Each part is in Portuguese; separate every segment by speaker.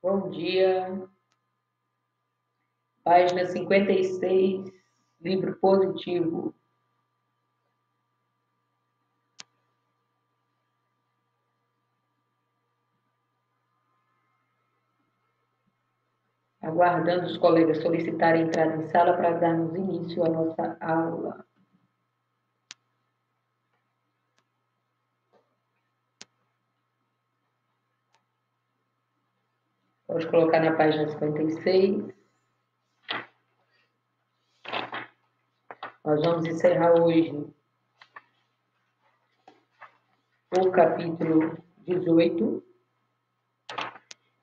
Speaker 1: Bom dia, página 56, livro positivo. Aguardando os colegas solicitarem entrada em sala para darmos início à nossa aula. Pode colocar na página 56. Nós vamos encerrar hoje o capítulo 18.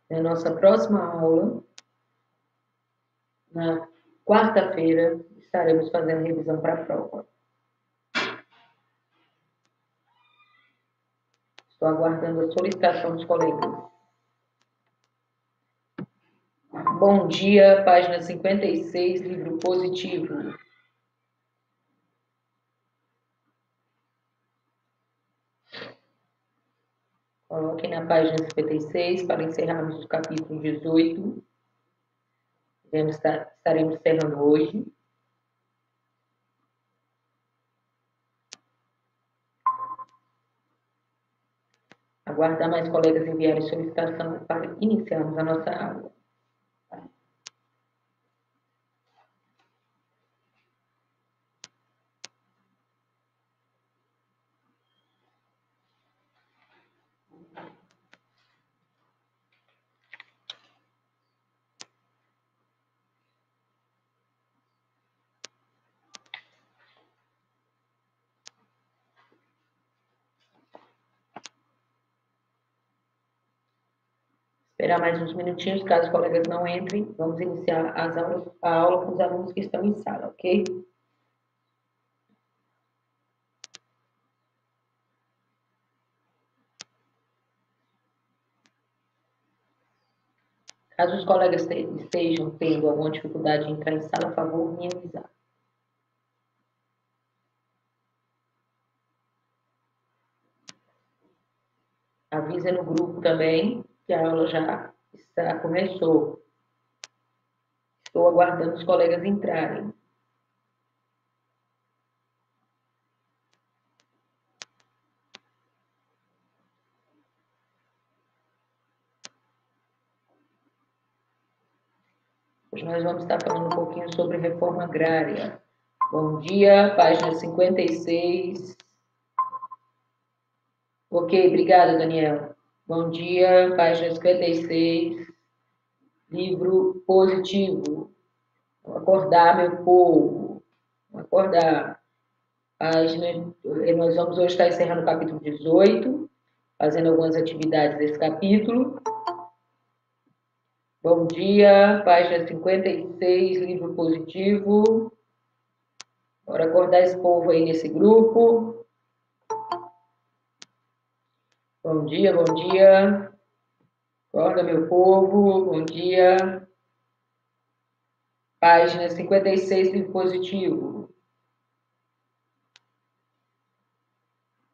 Speaker 1: Na nossa próxima aula, na quarta-feira, estaremos fazendo revisão para a prova. Estou aguardando a solicitação dos colegas. Bom dia, página 56, livro positivo. Coloquem na página 56 para encerrarmos o capítulo 18. Estaremos encerrando hoje. Aguardar mais colegas enviarem solicitação para iniciarmos a nossa aula. Esperar mais uns minutinhos, caso os colegas não entrem, vamos iniciar a aula com os alunos que estão em sala, ok? Caso os colegas estejam tendo alguma dificuldade de entrar em sala, por favor, me avisar. Avisa no grupo também que a aula já começou. Estou aguardando os colegas entrarem. Hoje nós vamos estar falando um pouquinho sobre reforma agrária. Bom dia, página 56. Ok, obrigada, Daniel. Bom dia, página 56. Livro positivo. Vamos acordar, meu povo. Vamos acordar. Nós vamos hoje estar encerrando o capítulo 18, fazendo algumas atividades desse capítulo. Bom dia, página 56, livro positivo. Bora acordar esse povo aí nesse grupo. Bom dia, bom dia. Acorda, meu povo, bom dia. Página 56, livro positivo.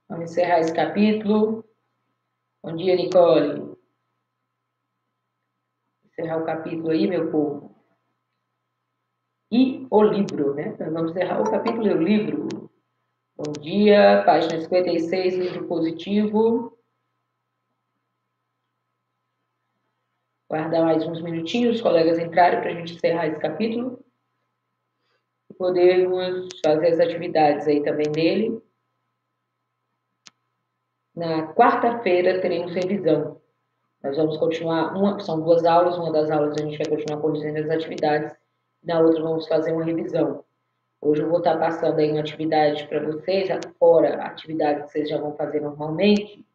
Speaker 1: Vamos encerrar esse capítulo. Bom dia, Nicole. Encerrar o capítulo aí, meu povo. E o livro, né? Nós vamos encerrar o capítulo e o livro. Bom dia, página 56, livro positivo. Guardar mais uns minutinhos, os colegas entrarem para a gente encerrar esse capítulo. E podermos fazer as atividades aí também nele. Na quarta-feira teremos revisão. Nós vamos continuar, são 2 aulas, uma das aulas a gente vai continuar corrigindo as atividades, na outra vamos fazer uma revisão. Hoje eu vou estar passando aí uma atividade para vocês, fora a atividade que vocês já vão fazer normalmente,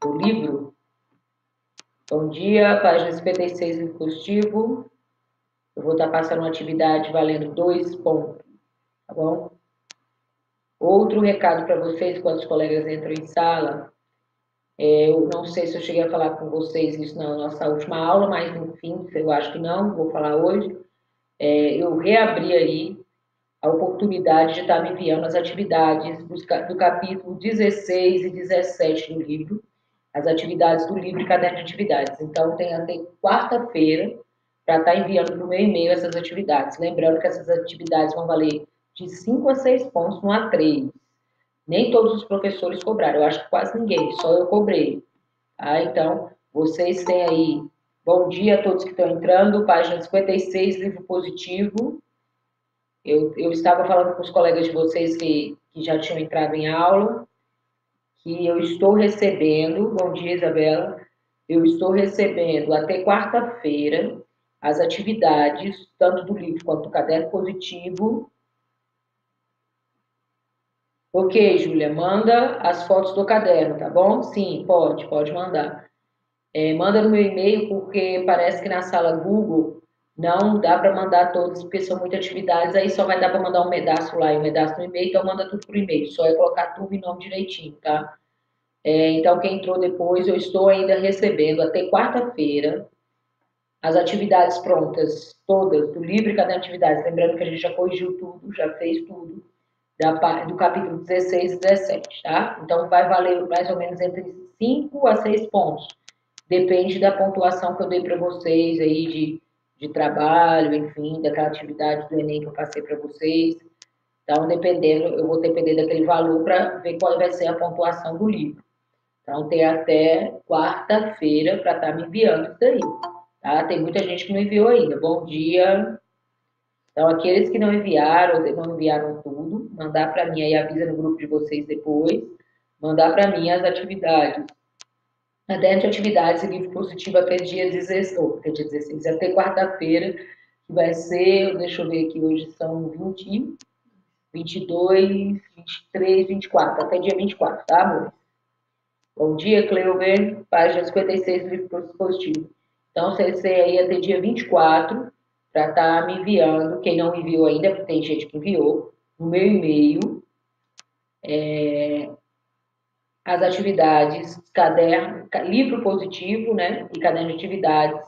Speaker 1: do livro. Bom dia, página 56, livro positivo. Eu vou estar passando uma atividade valendo 2 pontos, tá bom? Outro recado para vocês, quando os colegas entram em sala, eu não sei se eu cheguei a falar com vocês isso na nossa última aula, mas enfim, eu acho que não, vou falar hoje. Eu reabri aí a oportunidade de estar me enviando as atividades do capítulo 16 e 17 do livro. as atividades do livro e caderno de atividades. Então, tem até quarta-feira para estar enviando para o meu e-mail essas atividades. Lembrando que essas atividades vão valer de 5 a 6 pontos no A3. Nem todos os professores cobraram, eu acho que quase ninguém, só eu cobrei. Tá? Então, vocês têm aí, bom dia a todos que estão entrando, página 56, livro positivo. Eu estava falando com os colegas de vocês que já tinham entrado em aula, que eu estou recebendo, bom dia Isabela, eu estou recebendo até quarta-feira as atividades, tanto do livro quanto do caderno positivo. Ok, Júlia, manda as fotos do caderno, tá bom? Sim, pode mandar. Manda no meu e-mail, porque parece que na sala Google não dá para mandar todos, porque são muitas atividades, aí só vai dar para mandar um pedaço lá e um pedaço no e-mail, então manda tudo por e-mail, só é colocar tudo e nome direitinho, tá? Então, quem entrou depois, eu estou ainda recebendo até quarta-feira as atividades prontas, todas, do livro e caderno de atividades. Lembrando que a gente já corrigiu tudo, já fez tudo, do capítulo 16 e 17, tá? Então, vai valer mais ou menos entre 5 a 6 pontos. Depende da pontuação que eu dei para vocês aí de trabalho, enfim, daquela atividade do Enem que eu passei para vocês. Então, dependendo, eu vou depender daquele valor para ver qual vai ser a pontuação do livro. Então, tem até quarta-feira para estar me enviando isso daí. Tá? Tem muita gente que não enviou ainda. Bom dia. Então, aqueles que não enviaram tudo, mandar para mim, aí avisa no grupo de vocês depois, mandar para mim as atividades. Caderno de atividades e livro positivo até dia 16, até quarta-feira, que vai ser, deixa eu ver aqui, hoje são 20, 22, 23, 24, até dia 24, tá, amor? Bom dia, Cleuber, página 56 do livro positivo. Então, você aí até dia 24 para estar me enviando, quem não enviou ainda, porque tem gente que enviou, no meu e-mail, as atividades, caderno, livro positivo, né, e caderno de atividades,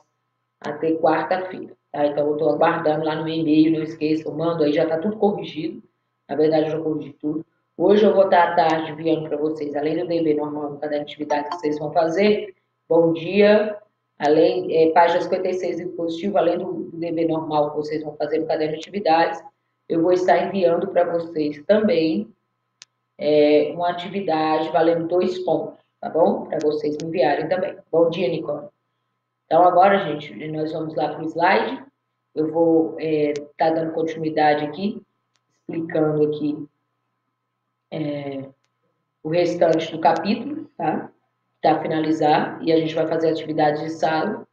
Speaker 1: até quarta-feira. Tá? Então, eu estou aguardando lá no meu e-mail, não esqueça, eu mando aí, já está tudo corrigido. Na verdade, eu já corrigi tudo. Hoje eu vou estar à tarde enviando para vocês, além do DB normal, do caderno de atividades que vocês vão fazer, bom dia, além, página 56 do positivo, além do DB normal que vocês vão fazer no caderno de atividades, eu vou estar enviando para vocês também uma atividade valendo 2 pontos, tá bom? Para vocês me enviarem também. Bom dia, Nicole. Então, agora, gente, nós vamos lá para o slide. Eu vou estar dando continuidade aqui, explicando aqui o restante do capítulo, tá? Para finalizar, e a gente vai fazer atividades de sala.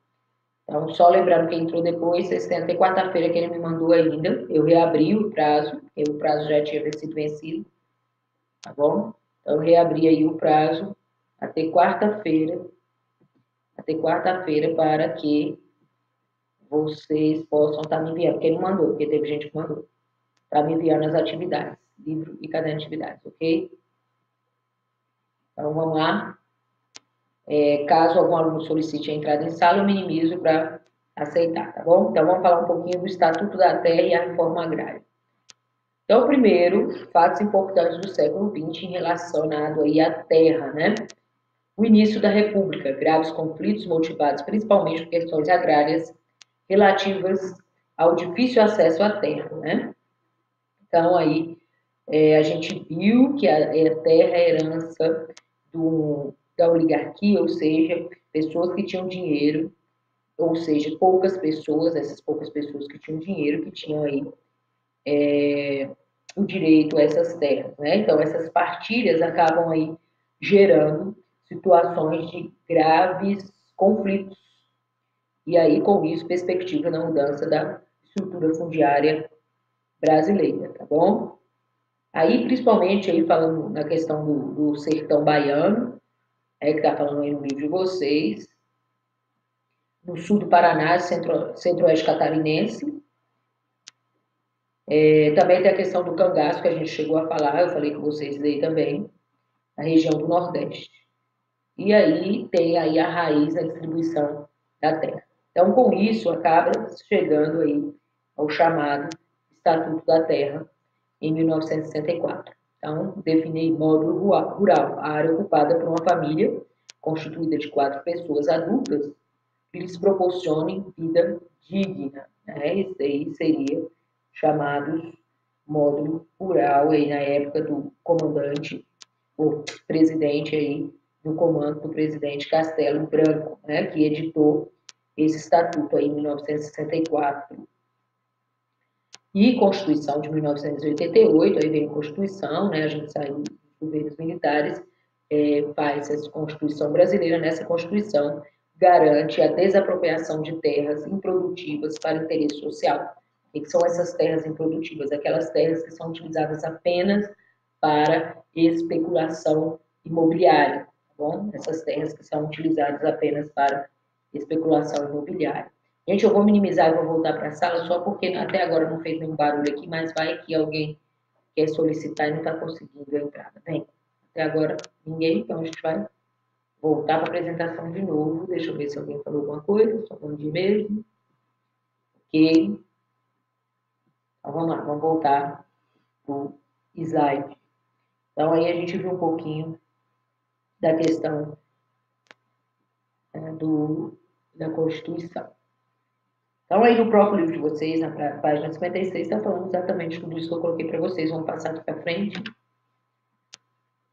Speaker 1: Então, só lembrando quem entrou depois, vocês têm até quarta-feira que ele me mandou ainda. Eu reabri o prazo, porque o prazo já tinha sido vencido, tá bom? Então, eu reabri aí o prazo até quarta-feira para que vocês possam estar me enviando, porque ele mandou, porque teve gente que mandou, tá me enviando as atividades, livro e caderno de atividades, ok? Então, vamos lá. Caso algum aluno solicite a entrada em sala, eu minimizo para aceitar, tá bom? Então, vamos falar um pouquinho do Estatuto da Terra e a Reforma Agrária. Então, primeiro, fatos importantes do século XX relacionado aí à terra, né? O início da República, graves conflitos motivados principalmente por questões agrárias relativas ao difícil acesso à terra, né? Então, aí, a gente viu que a terra é herança da oligarquia, ou seja, pessoas que tinham dinheiro, ou seja, poucas pessoas, essas poucas pessoas que tinham dinheiro, que tinham aí o direito a essas terras, né? Então, essas partilhas acabam aí gerando situações de graves conflitos e aí, com isso, perspectiva na mudança da estrutura fundiária brasileira, tá bom? Aí, principalmente, aí falando na questão do sertão baiano, que está falando aí no livro de vocês, no sul do Paraná, centro-oeste catarinense. Também tem a questão do cangaço, que a gente chegou a falar, eu falei com vocês daí também, na região do Nordeste. E aí tem aí a raiz da distribuição da terra. Então, com isso, acaba chegando aí ao chamado Estatuto da Terra, em 1964. Então, define módulo rural, a área ocupada por uma família constituída de 4 pessoas adultas, que lhes proporcionem vida digna. Né? Isso aí seria chamados módulo rural aí na época do comandante, o presidente aí do comando do presidente Castelo Branco, né, que editou esse estatuto aí em 1964. E Constituição de 1988, aí veio a Constituição, né, a gente saiu dos governos militares, faz essa Constituição brasileira. Nessa Constituição garante a desapropriação de terras improdutivas para interesse social. O que são essas terras improdutivas? Aquelas terras que são utilizadas apenas para especulação imobiliária, tá bom? Essas terras que são utilizadas apenas para especulação imobiliária. Gente, eu vou minimizar e vou voltar para a sala, só porque até agora não fez nenhum barulho aqui, mas vai que alguém quer solicitar e não está conseguindo a entrada. Bem, até agora ninguém, então a gente vai voltar para a apresentação de novo. Deixa eu ver se alguém falou alguma coisa, só bom dia mesmo. Ok. Então vamos lá, vamos voltar para o slide. Então aí a gente viu um pouquinho da questão da Constituição. Então, aí no próprio livro de vocês, na página 56, está falando exatamente tudo isso que eu coloquei para vocês. Vamos passar aqui para frente.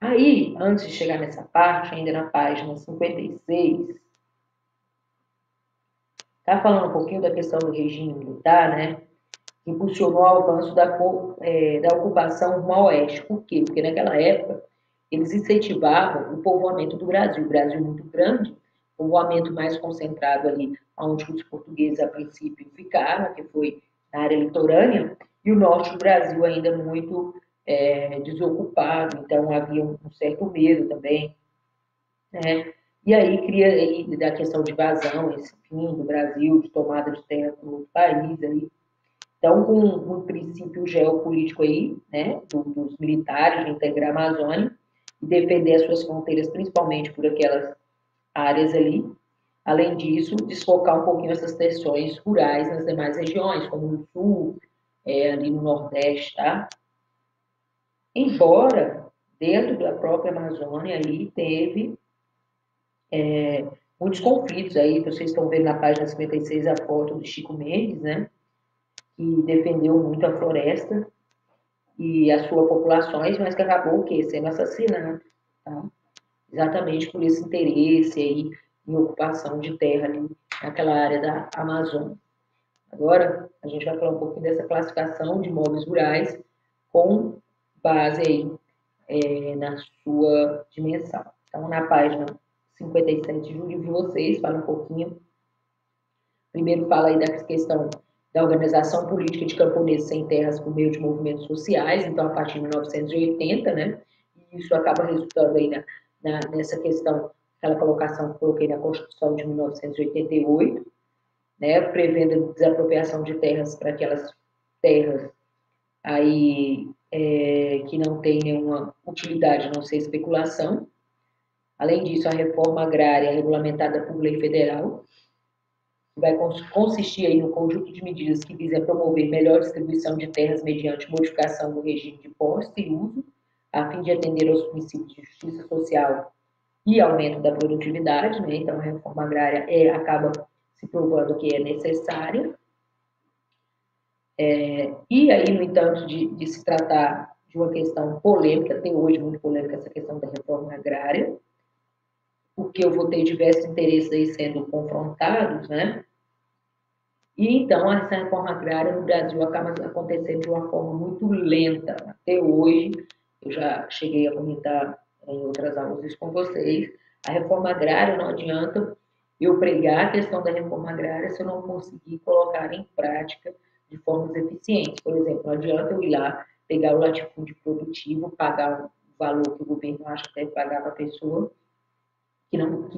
Speaker 1: Aí, antes de chegar nessa parte, ainda na página 56, está falando um pouquinho da questão do regime militar, né? Que impulsionou o avanço da ocupação rumo ao oeste. Por quê? Porque naquela época eles incentivavam o povoamento do Brasil. O Brasil muito grande, povoamento mais concentrado ali, onde os portugueses a princípio ficaram, que foi na área litorânea, e o norte do Brasil ainda muito desocupado, então havia um certo medo também, né? E aí cria aí da questão de invasão, esse fim do Brasil, de tomada de terra para outro país aí. Então, com um princípio geopolítico aí, né, dos militares de integrar a Amazônia e defender as suas fronteiras, principalmente por aquelas áreas ali. Além disso, desfocar um pouquinho essas tensões rurais nas demais regiões, como no sul, ali no nordeste, tá? Embora, dentro da própria Amazônia, aí teve muitos conflitos aí, vocês estão vendo na página 56 a foto do Chico Mendes, né? Que defendeu muito a floresta e as suas populações, mas que acabou o quê? Sendo assassinado, tá? Exatamente por esse interesse aí em ocupação de terra ali naquela área da Amazônia. Agora, a gente vai falar um pouquinho dessa classificação de imóveis rurais com base aí na sua dimensão. Então, na página 57 do livro de vocês, fala um pouquinho. Primeiro fala aí da questão da organização política de camponeses sem terras por meio de movimentos sociais, então a partir de 1980, né? E isso acaba resultando aí nessa questão, aquela colocação que eu coloquei na Constituição de 1988, né? Prevendo a desapropriação de terras para aquelas terras aí que não tem nenhuma utilidade, a não ser especulação. Além disso, a reforma agrária regulamentada por lei federal, que vai consistir aí no conjunto de medidas que visam promover melhor distribuição de terras mediante modificação do regime de posse e uso, a fim de atender aos princípios de justiça social e aumento da produtividade, né? Então, a reforma agrária acaba se provando que é necessária. E aí, no entanto, de se tratar de uma questão polêmica, tem hoje muito polêmica essa questão da reforma agrária, porque eu vou ter diversos interesses aí sendo confrontados, né? E então, essa reforma agrária no Brasil acaba acontecendo de uma forma muito lenta. Até hoje, eu já cheguei a comentar em outras aulas isso com vocês, a reforma agrária não adianta eu pregar a questão da reforma agrária se eu não conseguir colocar em prática de formas eficientes. Por exemplo, não adianta eu ir lá, pegar o latifúndio produtivo, pagar o valor que o governo acha que deve pagar para a pessoa, que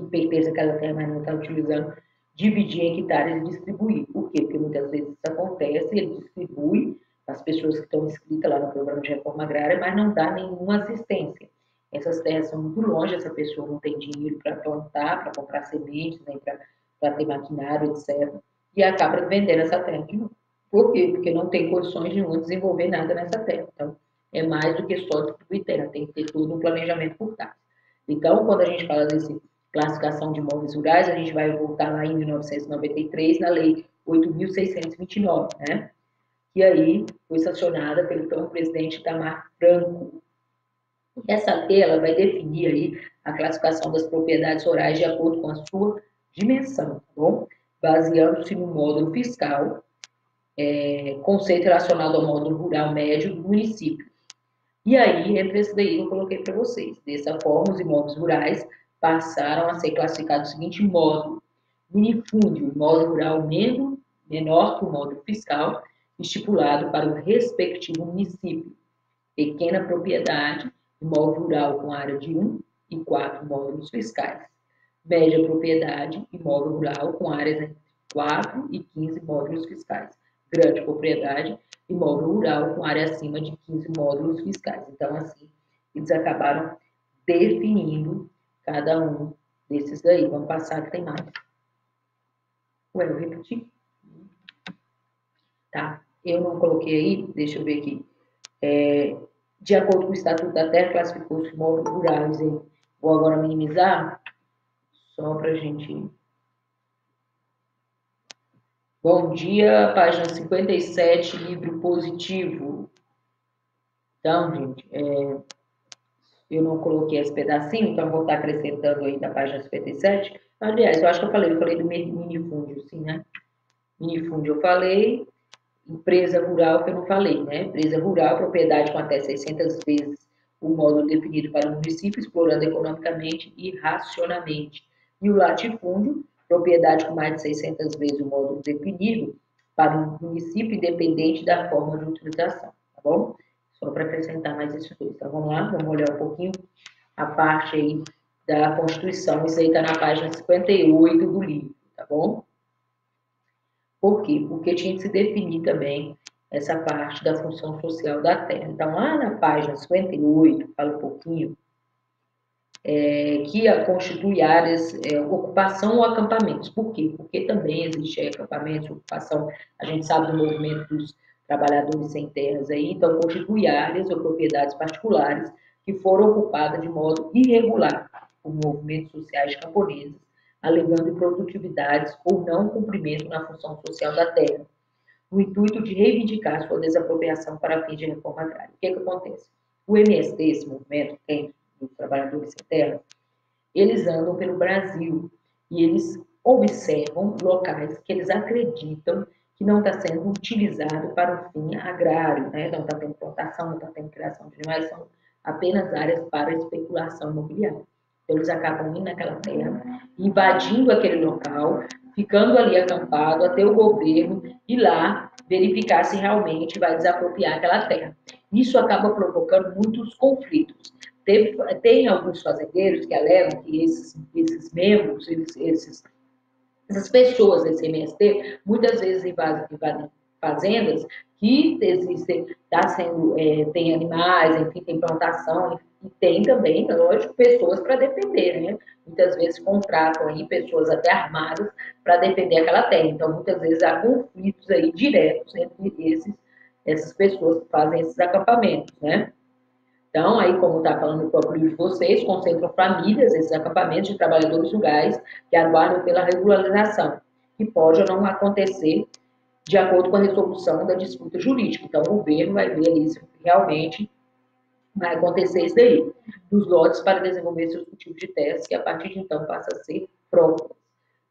Speaker 1: pertence àquela terra, mas não está utilizando, dividir em hectares e distribuir. Por quê? Porque muitas vezes isso acontece, ele distribui as pessoas que estão inscritas lá no programa de reforma agrária, mas não dá nenhuma assistência. Essas terras são muito longe, essa pessoa não tem dinheiro para plantar, para comprar sementes, nem para ter maquinário, etc. E acaba vendendo essa terra de novo. Por quê? Porque não tem condições nenhuma de desenvolver nada nessa terra. Então, é mais do que só distribuir terra, tem que ter todo um planejamento por trás. Então, quando a gente fala desse classificação de imóveis rurais, a gente vai voltar lá em 1993, na Lei 8.629, né? Que aí foi sancionada pelo então presidente Itamar Franco. Essa lei ela vai definir aí a classificação das propriedades rurais de acordo com a sua dimensão, tá bom? Baseando-se no módulo fiscal, conceito relacionado ao módulo rural médio do município. E aí, entre esse daí, eu coloquei para vocês. Dessa forma, os imóveis rurais passaram a ser classificados no seguinte módulo: minifúndio, imóvel rural menor que o módulo fiscal, estipulado para o respectivo município. Pequena propriedade, imóvel rural com área de 1 e 4 módulos fiscais. Média propriedade, imóvel rural com áreas entre 4 e 15 módulos fiscais. Grande propriedade, imóvel rural com área acima de 15 módulos fiscais. Então, assim, eles acabaram definindo cada um desses daí. Vamos passar que tem mais. Ué, eu repeti? Tá, eu não coloquei aí, deixa eu ver aqui. De acordo com o Estatuto da Terra, classificou os imóveis rurais. Vou agora minimizar, só para a gente... Bom dia, página 57, livro positivo. Então, gente, eu não coloquei esse pedacinho, então vou estar acrescentando aí na página 57. Aliás, eu acho que eu falei do minifúndio, sim, né? Minifúndio eu falei, empresa rural que eu não falei, né? Empresa rural, propriedade com até 600 vezes o módulo definido para o município, explorando economicamente e racionalmente. E o latifúndio, propriedade com mais de 600 vezes o módulo definido para o município, independente da forma de utilização, tá bom? Só para acrescentar mais isso dois. Então, vamos lá, vamos olhar um pouquinho a parte aí da Constituição. Isso aí está na página 58 do livro, tá bom? Por quê? Porque tinha que se definir também essa parte da função social da terra. Então, lá na página 58, fala um pouquinho, que constitui áreas, ocupação ou acampamentos. Por quê? Porque também existe acampamentos, ocupação, a gente sabe do movimento dos trabalhadores sem terras aí, então constitui áreas ou propriedades particulares que foram ocupadas de modo irregular por movimentos sociais camponeses, alegando improdutividades ou não cumprimento na função social da terra, no intuito de reivindicar sua desapropriação para fins de reforma agrária. O que acontece? O MST, esse movimento que tem dos trabalhadores sem terra, eles andam pelo Brasil e eles observam locais que eles acreditam que não está sendo utilizado para o fim agrário, né? Não está tendo plantação, não está tendo criação de animais, são apenas áreas para especulação imobiliária. Então, eles acabam indo naquela terra, invadindo aquele local, ficando ali acampado até o governo ir lá verificar se realmente vai desapropriar aquela terra. Isso acaba provocando muitos conflitos. Tem alguns fazendeiros que alegam que esses membros, essas pessoas desse MST, muitas vezes invadem fazendas que existem, tem animais, enfim, tem plantação, e tem também, lógico, pessoas para defender, né? Muitas vezes contratam aí pessoas até armadas para defender aquela terra. Então, muitas vezes há conflitos aí diretos entre essas pessoas que fazem esses acampamentos, né? Então, aí, como está falando o próprio livro de vocês, concentram famílias, esses acampamentos de trabalhadores rurais que aguardam pela regularização, que pode ou não acontecer de acordo com a resolução da disputa jurídica. Então, o governo vai ver ali se realmente vai acontecer isso daí, dos lotes para desenvolver seus cultivos de terras, que a partir de então passa a ser próprios.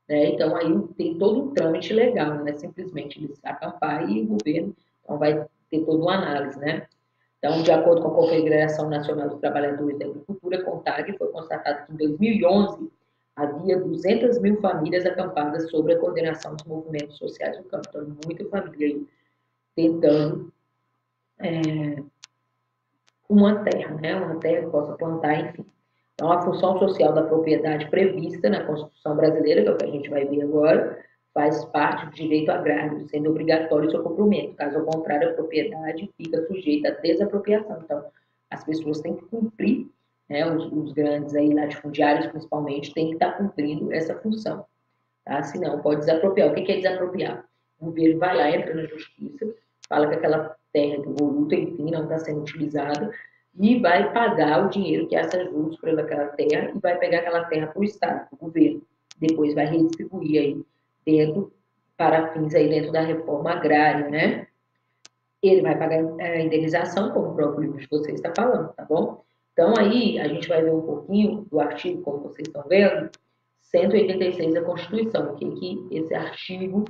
Speaker 1: Né? Então, aí tem todo um trâmite legal, não é simplesmente eles acampar e o governo então, vai ter toda uma análise, né? Então, de acordo com a Confederação Nacional dos Trabalhadores da Agricultura, CONTAG, foi constatado que em 2011 havia 200 mil famílias acampadas sob a coordenação dos movimentos sociais do campo. Então, muita família aí tentando uma terra, né? Uma terra que possa plantar, enfim. Então, a função social da propriedade prevista na Constituição brasileira, que é o que a gente vai ver agora, faz parte do direito agrário, sendo obrigatório seu cumprimento. Caso contrário, a propriedade fica sujeita à desapropriação. Então, as pessoas têm que cumprir, né, os grandes aí, latifundiários principalmente, têm que estar cumprindo essa função. Tá? Senão, pode desapropriar. O que é desapropriar? O governo vai lá, entra na justiça, fala que aquela terra devoluta, enfim, não está sendo utilizada, e vai pagar o dinheiro que é essa juros pelaquela terra e vai pegar aquela terra para o Estado, para o governo. Depois vai redistribuir aí dentro, para fins aí dentro da reforma agrária, né? Ele vai pagar a indenização, como o próprio livro de vocês está falando, tá bom? Então aí a gente vai ver um pouquinho do artigo, como vocês estão vendo, 186 da Constituição, que esse artigo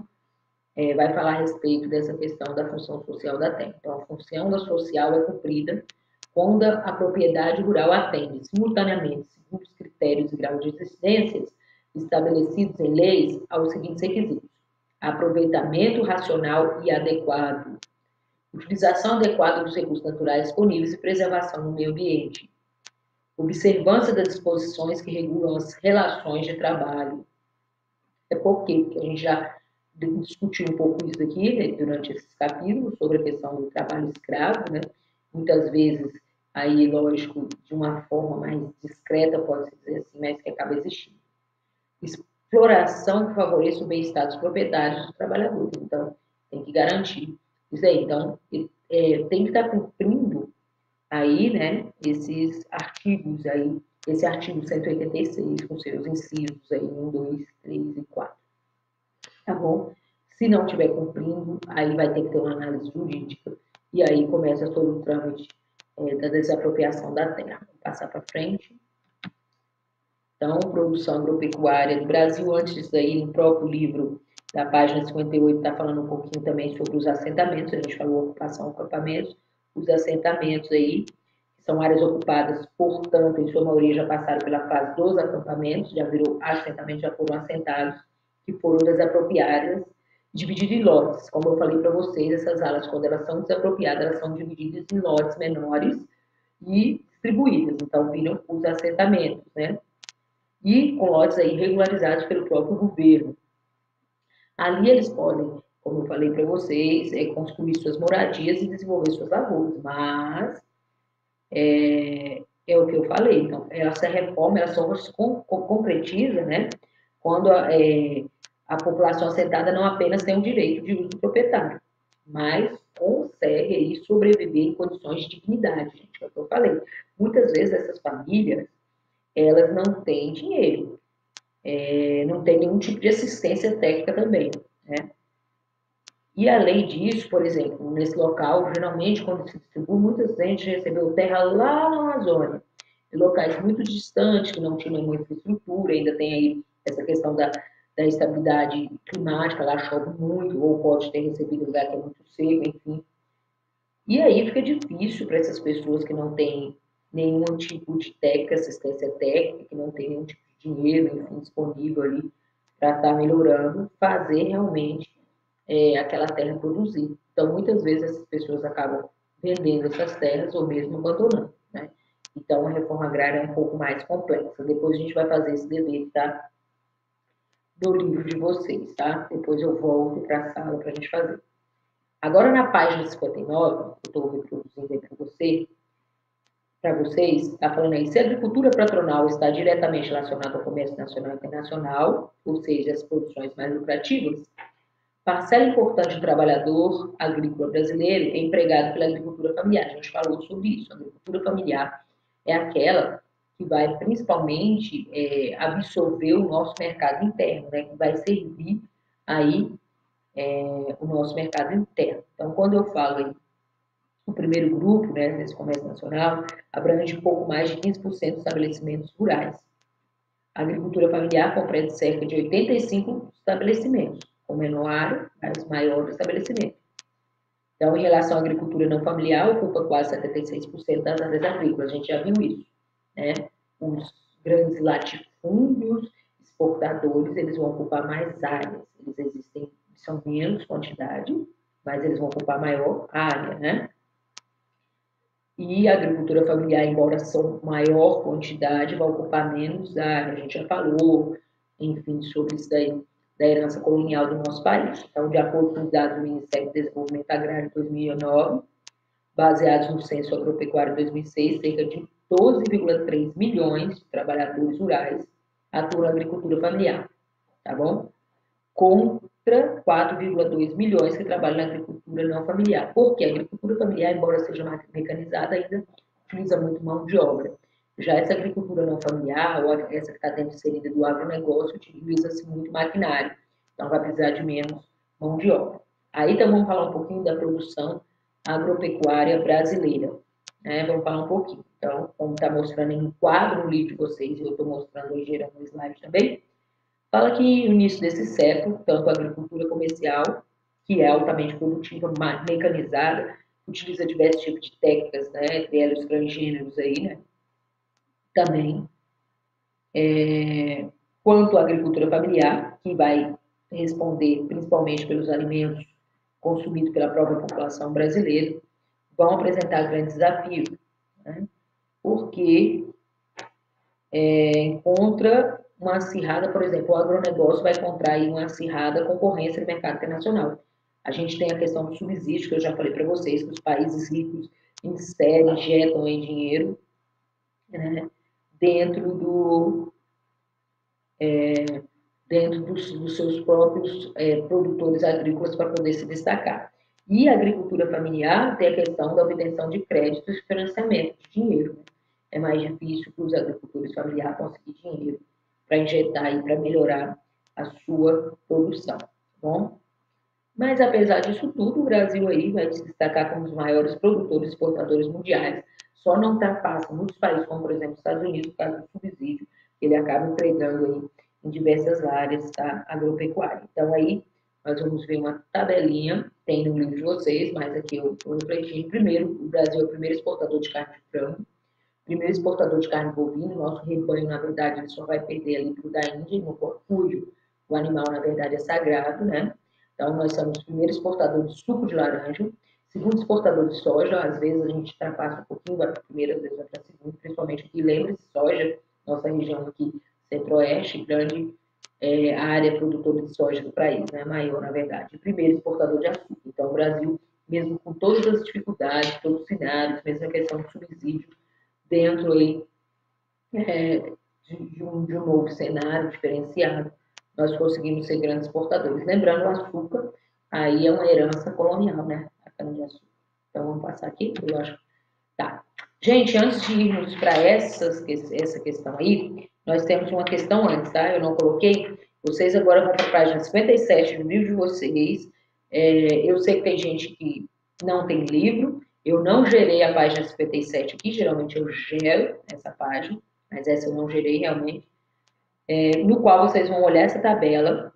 Speaker 1: vai falar a respeito dessa questão da função social da terra. Então, a função da social é cumprida quando a propriedade rural atende simultaneamente, segundo os critérios e graus de existências estabelecidos em leis, aos seguintes requisitos: aproveitamento racional e adequado, utilização adequada dos recursos naturais disponíveis e preservação do meio ambiente, observância das disposições que regulam as relações de trabalho. É porque a gente já discutiu um pouco isso aqui, né, durante esses capítulos, sobre a questão do trabalho escravo, né? Muitas vezes, aí, lógico, de uma forma mais discreta, pode-se dizer assim, mas que acaba existindo. Exploração que favoreça o bem-estar dos proprietários dos trabalhadores. Então, tem que garantir isso aí. Então, tem que estar cumprindo aí, né, esses artigos aí, esse artigo 186, com seus incisos aí, 1, 2, 3 e 4. Tá bom? Se não estiver cumprindo, aí vai ter que ter uma análise jurídica e aí começa todo o trâmite da desapropriação da terra. Vou passar para frente. Então, produção agropecuária do Brasil, antes disso aí, no próprio livro da página 58, está falando um pouquinho também sobre os assentamentos, a gente falou ocupação, acampamentos, os assentamentos aí, que são áreas ocupadas, portanto, em sua maioria já passaram pela fase dos acampamentos, já virou assentamento, já foram assentados, que foram desapropriadas, divididas em lotes. Como eu falei para vocês, essas áreas, quando elas são desapropriadas, elas são divididas em lotes menores e distribuídas. Então, viram os assentamentos, né? E com lotes aí regularizados pelo próprio governo. Ali eles podem, como eu falei para vocês, construir suas moradias e desenvolver suas lavouras, mas é o que eu falei, então, essa reforma ela só se concretiza, né, quando a população assentada não apenas tem o direito de uso do proprietário, mas consegue aí sobreviver em condições de dignidade, gente, é o que eu falei. Muitas vezes essas famílias, elas não têm dinheiro, não tem nenhum tipo de assistência técnica também, né? E além disso, por exemplo, nesse local, geralmente quando se distribui, muita gente recebeu terra lá na Amazônia, de locais muito distantes, que não tinham nenhuma infraestrutura, ainda tem aí essa questão da estabilidade climática, lá chove muito, ou pode ter recebido lugar que é muito seco, enfim. E aí fica difícil para essas pessoas que não têm nenhum tipo de técnica, assistência técnica, que não tem nenhum tipo de dinheiro, enfim, disponível ali para estar melhorando, fazer realmente aquela terra produzir. Então, muitas vezes essas pessoas acabam vendendo essas terras ou mesmo abandonando, né? Então, a reforma agrária é um pouco mais complexa. Depois a gente vai fazer esse dever, tá? Do livro de vocês, tá? Depois eu volto para a sala para a gente fazer. Agora, na página 59, que eu estou reproduzindo aí para vocês, está falando aí, se a agricultura patronal está diretamente relacionada ao comércio nacional e internacional, ou seja, as produções mais lucrativas, parcela importante do trabalhador agrícola brasileiro é empregado pela agricultura familiar. A gente falou sobre isso. A agricultura familiar é aquela que vai principalmente absorver o nosso mercado interno, né? Que vai servir aí o nosso mercado interno. Então, quando eu falo aí, o primeiro grupo, né, nesse comércio nacional, abrange um pouco mais de 15% dos estabelecimentos rurais. A agricultura familiar compreende cerca de 85 estabelecimentos, com menor área, mas maior estabelecimento. Então, em relação à agricultura não familiar, ocupa quase 76% das áreas agrícolas, a gente já viu isso, né? Os grandes latifúndios, exportadores, eles vão ocupar mais áreas, eles existem, são menos quantidade, mas eles vão ocupar maior área, né? E a agricultura familiar, embora são maior quantidade, vai ocupar menos área. A gente já falou, enfim, sobre isso daí, da herança colonial do nosso país. Então, de acordo com os dados do Ministério do Desenvolvimento Agrário de 2009, baseados no Censo Agropecuário de 2006, cerca de 12,3 milhões de trabalhadores rurais atuam na agricultura familiar, tá bom? Contra 4,2 milhões que trabalham na agricultura não familiar. Porque a agricultura familiar, embora seja mecanizada, ainda utiliza muito mão de obra. Já essa agricultura não familiar, ou essa que está dentro inserida do agronegócio, utiliza-se muito maquinário, então vai precisar de menos mão de obra. Aí então vamos falar um pouquinho da produção agropecuária brasileira, né? Vamos falar um pouquinho. Então, como está mostrando em quadro no livro de vocês, eu estou mostrando aí gerando um slide também, fala que no início desse século, tanto a agricultura comercial, que é altamente produtiva, mecanizada, utiliza diversos tipos de técnicas, né, entre elas os transgêneros aí, né, também, quanto à agricultura familiar, que vai responder principalmente pelos alimentos consumidos pela própria população brasileira, vão apresentar grandes desafios, né, porque encontra uma acirrada, por exemplo, o agronegócio vai encontrar aí uma acirrada concorrência no mercado internacional. A gente tem a questão do subsídio, que eu já falei para vocês, que os países ricos inserem, injetam em dinheiro, né, dentro dos seus próprios produtores agrícolas para poder se destacar. E a agricultura familiar tem a questão da obtenção de créditos e financiamento de dinheiro. Né? É mais difícil para os agricultores familiares conseguir dinheiro para injetar e para melhorar a sua produção. Tá bom? Mas, apesar disso tudo, o Brasil aí vai se destacar como um dos maiores produtores e exportadores mundiais. Só não ultrapassa muitos países, como, por exemplo, os Estados Unidos, por causa do subsídio que ele acaba entregando aí em diversas áreas da agropecuária. Então, aí, nós vamos ver uma tabelinha, tem no livro de vocês, mas aqui eu estou refletindo. Primeiro, o Brasil é o primeiro exportador de carne de frango, primeiro exportador de carne bovina. Nosso rebanho, na verdade, ele só vai perder ali para o da Índia, cujo o animal, na verdade, é sagrado, né? Então, nós somos o primeiro exportador de suco de laranja, segundo exportador de soja, às vezes a gente ultrapassa um pouquinho, vai para primeiro, às vezes vai para segundo, principalmente aqui, lembre-se, soja, nossa região aqui, centro-oeste, grande área produtora de soja do país, né? Maior, na verdade. Primeiro exportador de açúcar. Então, o Brasil, mesmo com todas as dificuldades, todos os cenários, mesmo a questão do subsídio, dentro aí, de um novo cenário diferenciado, nós conseguimos ser grandes exportadores. Lembrando, o açúcar aí é uma herança colonial, né? A cana-de-açúcar. Então, vamos passar aqui, eu acho. Tá. Gente, antes de irmos para essa questão aí, nós temos uma questão antes, tá? Eu não coloquei. Vocês agora vão para a página 57 do livro de vocês. Eu sei que tem gente que não tem livro. Eu não gerei a página 57 aqui, geralmente eu gero essa página, mas essa eu não gerei realmente. No qual vocês vão olhar essa tabela,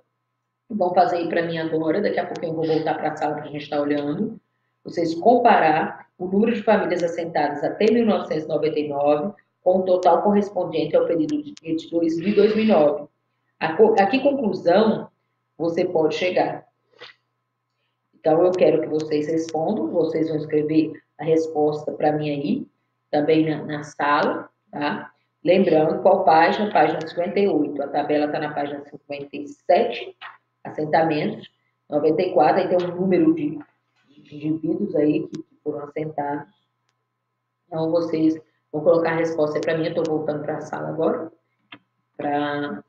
Speaker 1: vão fazer aí para mim agora, daqui a pouco eu vou voltar para a sala para a gente estar olhando. Vocês comparar o número de famílias assentadas até 1999 com o total correspondente ao período de 2000 e 2009. A que conclusão você pode chegar? Então, eu quero que vocês respondam, vocês vão escrever a resposta para mim aí, também na sala, tá? Lembrando, qual página? Página 58. A tabela está na página 57, assentamentos. 94, aí tem um número de indivíduos aí que foram assentados. Então, vocês vão colocar a resposta para mim. Eu estou voltando para a sala agora, para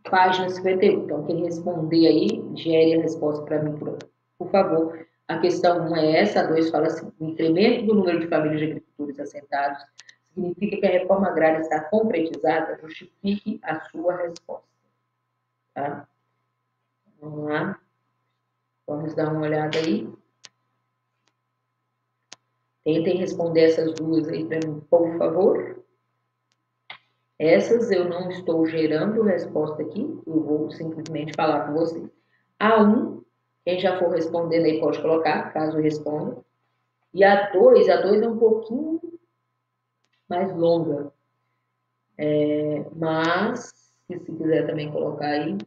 Speaker 1: página 51. Então, quem responder aí, gere a resposta para mim, por favor. A questão 1 é essa, a 2 fala assim: o incremento do número de famílias de agricultores assentados significa que a reforma agrária está concretizada? Justifique a sua resposta. Tá? Vamos lá. Vamos dar uma olhada aí. Tentem responder essas duas aí para mim, por favor. Essas eu não estou gerando resposta aqui, eu vou simplesmente falar com vocês. A1, quem já for respondendo aí pode colocar, caso responda. E a 2 é um pouquinho mais longa. Mas, se quiser também colocar aí,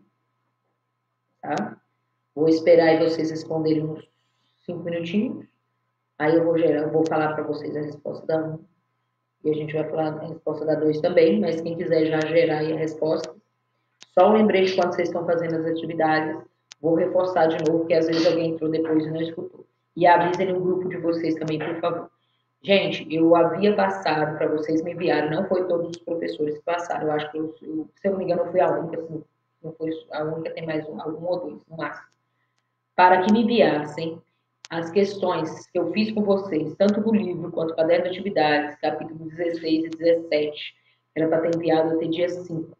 Speaker 1: tá? Vou esperar aí vocês responderem uns 5 minutinhos. Aí eu vou falar para vocês a resposta da 1. E a gente vai falar a resposta da 2 também, mas quem quiser já gerar aí a resposta, só um lembrete quando vocês estão fazendo as atividades, vou reforçar de novo, porque às vezes alguém entrou depois e não escutou. E avisem no grupo de vocês também, por favor. Gente, eu havia passado para vocês me enviarem, não foi todos os professores que passaram, eu acho que, se eu não me engano, eu fui a única, se não foi a única, tem mais algum ou dois, no máximo, para que me enviassem as questões que eu fiz com vocês, tanto do livro quanto do caderno de atividades, capítulo 16 e 17, era para ter enviado até dia 5,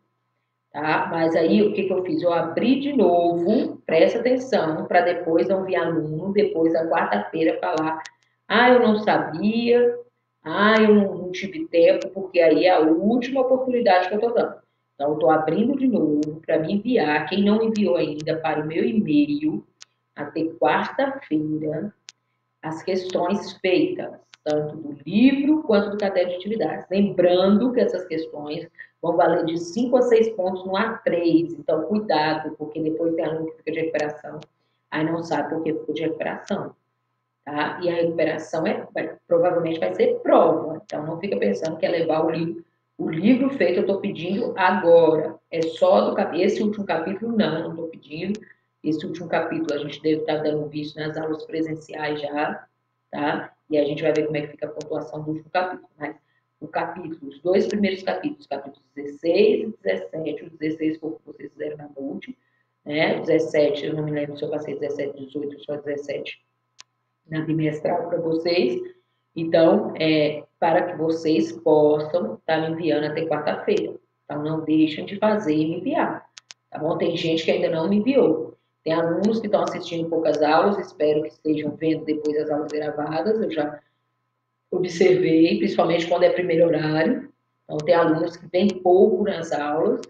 Speaker 1: tá? Mas aí, o que que eu fiz? Eu abri de novo, presta atenção, para depois não vir aluno, depois da quarta-feira falar, ah, eu não sabia, ah, eu não tive tempo, porque aí é a última oportunidade que eu estou dando. Então, eu estou abrindo de novo para me enviar, quem não enviou ainda, para o meu e-mail, até quarta-feira, as questões feitas, tanto do livro quanto do caderno de atividades. Lembrando que essas questões vão valer de 5 a 6 pontos no A3, então cuidado, porque depois tem aluno que fica de recuperação, aí não sabe por que ficou de recuperação, tá? E a recuperação provavelmente vai ser prova, então não fica pensando que é levar o livro. O livro feito eu estou pedindo agora, é só esse último capítulo, não estou pedindo. Esse último capítulo a gente deve estar dando visto nas aulas presenciais já, tá? E a gente vai ver como é que fica a pontuação do último capítulo. Mas o capítulo, os dois primeiros capítulos, capítulos 16 e 17, o 16 foi o que vocês fizeram na multi, né? O 17, eu não me lembro se eu passei 17, 18 ou só 17 na bimestral para vocês. Então, para que vocês possam estar me enviando até quarta-feira. Então, não deixem de fazer e me enviar. Tá bom? Tem gente que ainda não me enviou. Tem alunos que estão assistindo poucas aulas, espero que estejam vendo depois as aulas gravadas. Eu já observei, principalmente quando é primeiro horário. Então, tem alunos que vêm pouco nas aulas.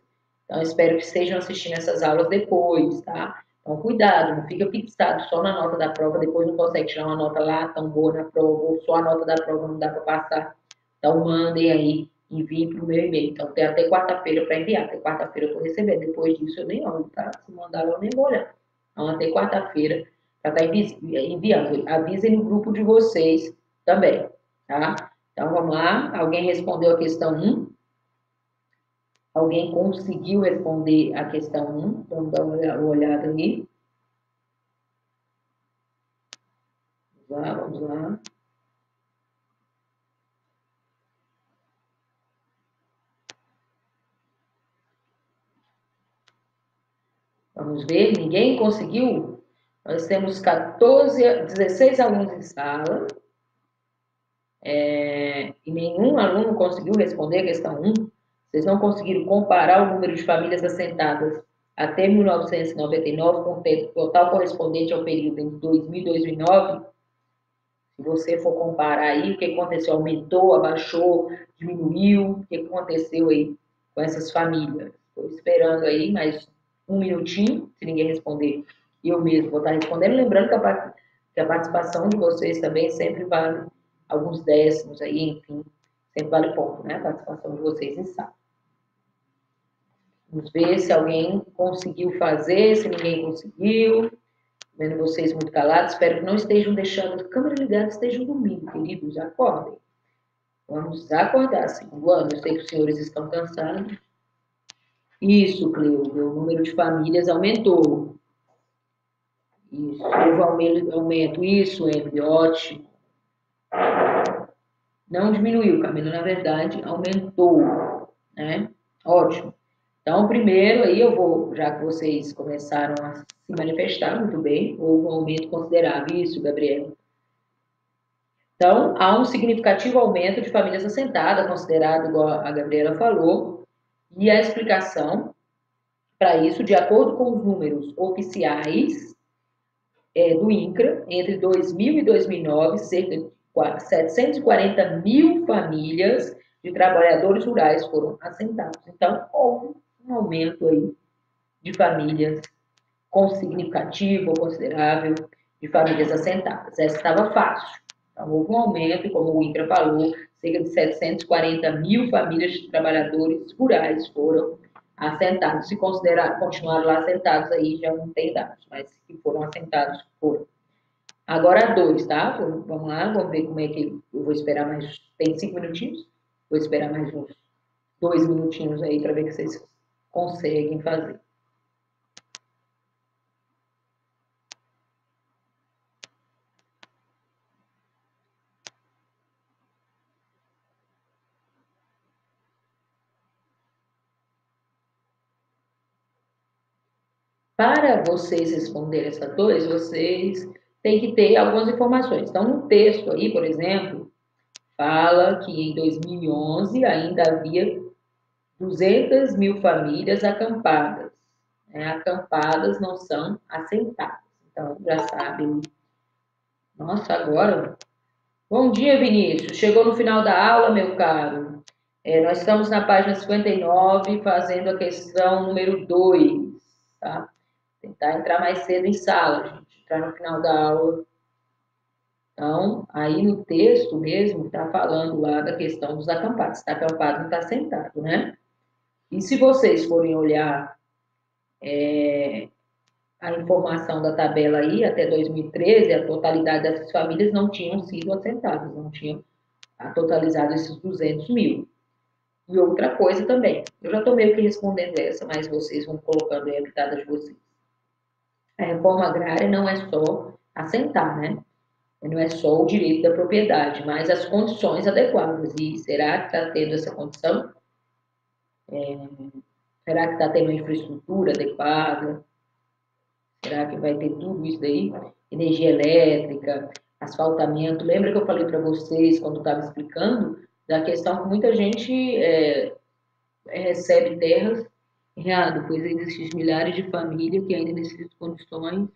Speaker 1: Então, espero que estejam assistindo essas aulas depois, tá? Então, cuidado, não fica fixado só na nota da prova, depois não consegue tirar uma nota lá tão boa na prova, ou só a nota da prova não dá para passar. Então, mandem aí, enviem para o meu e-mail. Então, tem até quarta-feira para enviar. Até quarta-feira eu estou recebendo. Depois disso, eu nem olho, tá? Se mandaram, eu nem vou olhar. Então, até quarta-feira para estar enviando. Avisem no grupo de vocês também, tá? Então, vamos lá. Alguém respondeu a questão 1? Alguém conseguiu responder a questão 1? Vamos dar uma olhada aí. Vamos lá, vamos lá. Vamos ver, ninguém conseguiu? Nós temos 16 alunos em sala. E nenhum aluno conseguiu responder a questão 1. Vocês não conseguiram comparar o número de famílias assentadas até 1999 com o total correspondente ao período entre 2000 e 2009? Se você for comparar aí, o que aconteceu? Aumentou, abaixou, diminuiu? O que aconteceu aí com essas famílias? Estou esperando aí mais um minutinho, se ninguém responder, eu mesmo vou estar respondendo. Lembrando que a participação de vocês também sempre vale alguns décimos aí, enfim, sempre vale ponto, né? A participação de vocês em sala. Vamos ver se alguém conseguiu fazer, se ninguém conseguiu. Vendo vocês muito calados, espero que não estejam deixando a câmera ligada, estejam dormindo, queridos, acordem. Vamos acordar, segundo ano. Eu sei que os senhores estão cansados. Isso, Cleusa, o número de famílias aumentou. Isso, houve aumento. Isso, Emily, ótimo. Não diminuiu, Camila, na verdade, aumentou, né? Ótimo. Então, primeiro aí eu vou, já que vocês começaram a se manifestar muito bem, houve um aumento considerável. Isso, Gabriela. Então, há um significativo aumento de famílias assentadas, considerado, igual a Gabriela falou, e a explicação para isso, de acordo com os números oficiais do INCRA, entre 2000 e 2009, cerca de 740 mil famílias de trabalhadores rurais foram assentados. Então, houve um aumento aí de famílias com significativo ou considerável de famílias assentadas. Essa estava fácil. Então, houve um aumento, e como o INCRA falou, cerca de 740 mil famílias de trabalhadores rurais foram assentados. Se considerar, continuaram lá assentados, aí já não tem dados, mas que foram assentados foram. Agora dois, tá? Vamos lá, vamos ver como é que eu vou esperar mais. Tem 5 minutinhos? Vou esperar mais uns 2 minutinhos aí para ver que vocês conseguem fazer. Para vocês responderem essa dois, vocês tem que ter algumas informações. Então, no texto aí, por exemplo, fala que em 2011 ainda havia 200 mil famílias acampadas. Acampadas não são assentadas. Então, já sabe. Nossa, agora. Bom dia, Vinícius. Chegou no final da aula, meu caro. Nós estamos na página 59, fazendo a questão número 2, tá? Tentar entrar mais cedo em sala, gente. Entrar no final da aula. Então, aí no texto mesmo, está falando lá da questão dos acampados. Está acampado, não está sentado, né? E se vocês forem olhar a informação da tabela aí, até 2013, a totalidade dessas famílias não tinham sido assentadas, não tinham totalizado esses 200 mil. E outra coisa também, eu já estou meio que respondendo essa, mas vocês vão colocando aí a pitada de vocês. A reforma agrária não é só assentar, né? Não é só o direito da propriedade, mas as condições adequadas. E será que está tendo essa condição? Será que está tendo uma infraestrutura adequada? Será que vai ter tudo isso daí? Energia elétrica, asfaltamento. Lembra que eu falei para vocês, quando estava explicando, da questão que muita gente recebe terras errado, pois existem milhares de famílias que ainda necessitam de condições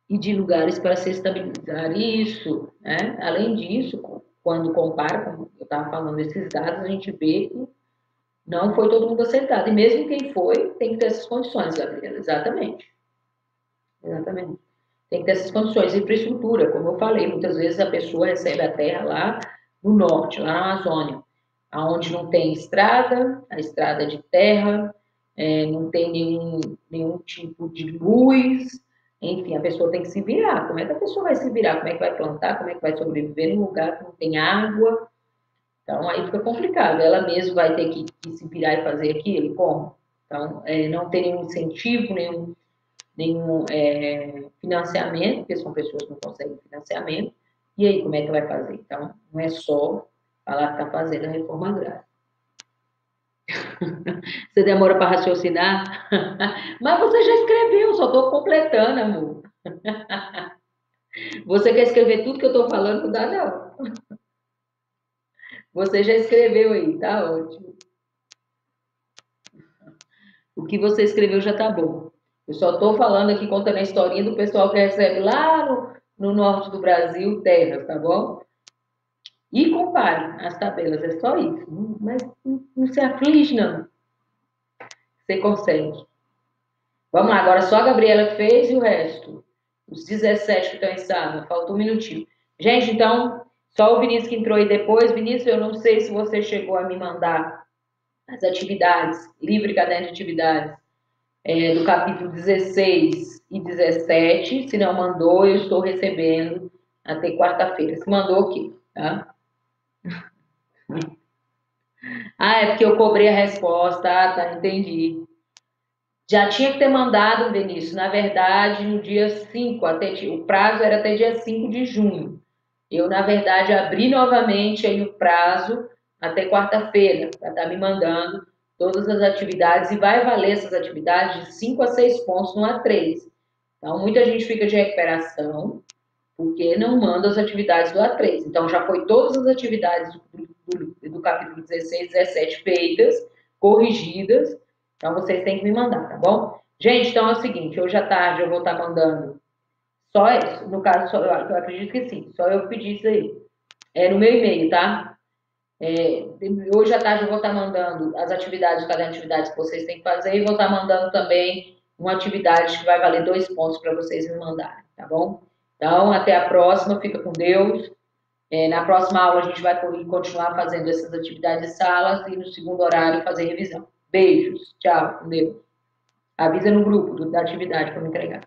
Speaker 1: e de lugares para se estabilizar. Isso, né? Além disso, quando compara, como eu estava falando, esses dados, a gente vê que não foi todo mundo acertado. E mesmo quem foi, tem que ter essas condições, Gabriela. Exatamente. Exatamente. Tem que ter essas condições. Infraestrutura, como eu falei, muitas vezes a pessoa recebe a terra lá no norte, lá na Amazônia, onde não tem estrada, a estrada de terra, não tem nenhum tipo de luz, enfim, a pessoa tem que se virar. Como é que a pessoa vai se virar? Como é que vai plantar? Como é que vai sobreviver num lugar que não tem água? Então, aí fica complicado. Ela mesma vai ter que se virar e fazer aquilo? Como? Então, não tem nenhum incentivo, nenhum financiamento, porque são pessoas que não conseguem financiamento. E aí, como é que vai fazer? Então, não é só falar que está fazendo a reforma agrária. Você demora para raciocinar? Mas você já escreveu, só estou completando, amor. Você quer escrever tudo que eu estou falando? Não dá, não. Você já escreveu aí, tá ótimo. O que você escreveu já tá bom. Eu só estou falando aqui, contando a historinha do pessoal que recebe lá no norte do Brasil terras, tá bom? E compare as tabelas, é só isso. Mas não se aflige, não. Você consegue. Vamos lá, agora só a Gabriela que fez e o resto. Os 17 que estão em sala, faltou um minutinho. Gente, então, só o Vinícius que entrou aí depois. Vinícius, eu não sei se você chegou a me mandar as atividades, livre caderno de atividades, do capítulo 16 e 17. Se não mandou, eu estou recebendo até quarta-feira. Se mandou, aqui, tá? Ah, é porque eu cobrei a resposta. Ah, tá, entendi. Já tinha que ter mandado, Vinícius, na verdade, no dia 5, o prazo era até dia 5 de junho. Eu, na verdade, abri novamente aí o prazo até quarta-feira, para estar me mandando todas as atividades, e vai valer essas atividades de 5 a 6 pontos no A3. Então, muita gente fica de recuperação, porque não manda as atividades do A3. Então, já foi todas as atividades do capítulo 16 e 17 feitas, corrigidas. Então, vocês têm que me mandar, tá bom? Gente, então é o seguinte, hoje à tarde eu vou estar mandando só isso. No caso, eu acredito que sim, só eu pedi isso aí. No meu e-mail, tá? Hoje à tarde eu vou estar mandando as atividades, o caderno de atividades que vocês têm que fazer, e vou estar mandando também uma atividade que vai valer 2 pontos para vocês me mandarem, tá bom? Então, até a próxima, fica com Deus. Na próxima aula a gente vai continuar fazendo essas atividades de salas e no segundo horário fazer revisão. Beijos, tchau, com Deus. Avisa no grupo da atividade para me entregar.